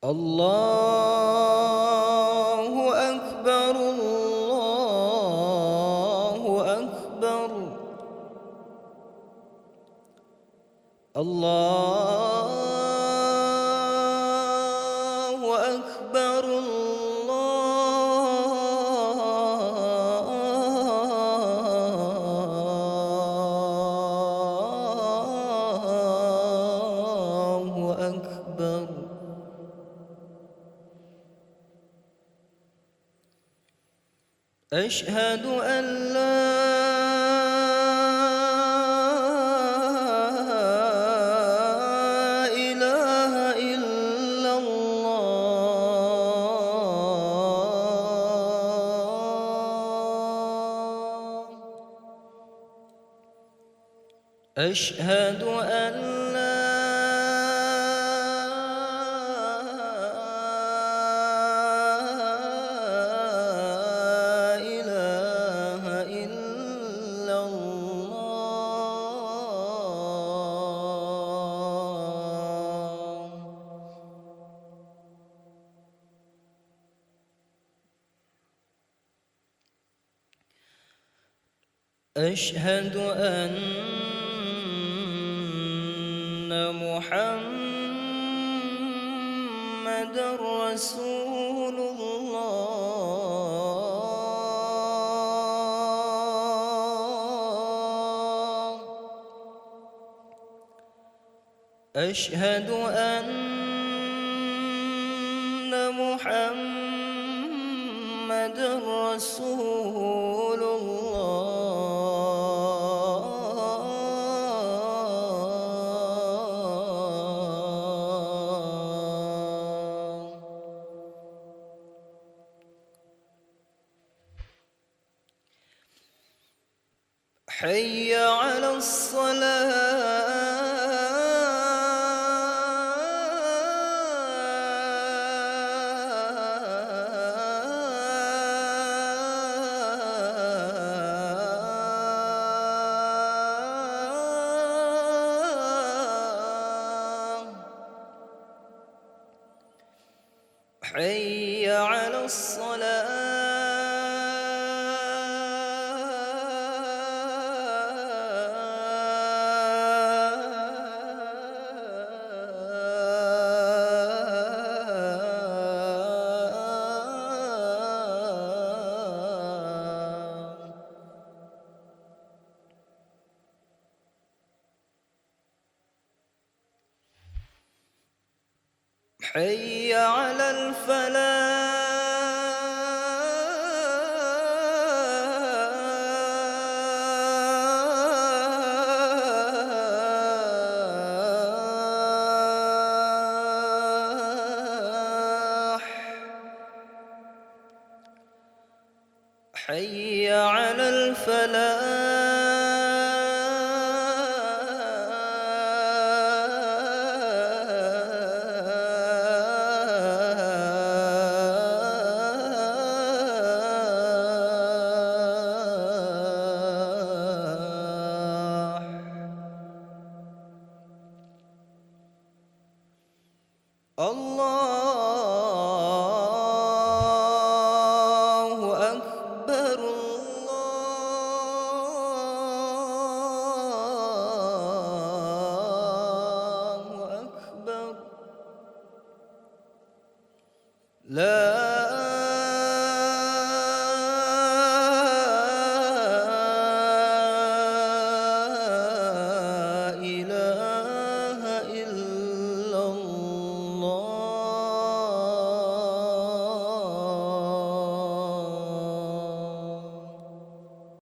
الله أكبر الله أكبر الله أكبر الله أكبر. أشهد أن لا إله إلا الله. أشهد أن لا إله إلا الله. أشهد أن محمدًا رسول الله. أشهد أن محمدًا رسول الله. حي على الصلاة. حي على الصلاة. حي على الفلاح. حي على الفلاح. الله أكبر الله أكبر. لا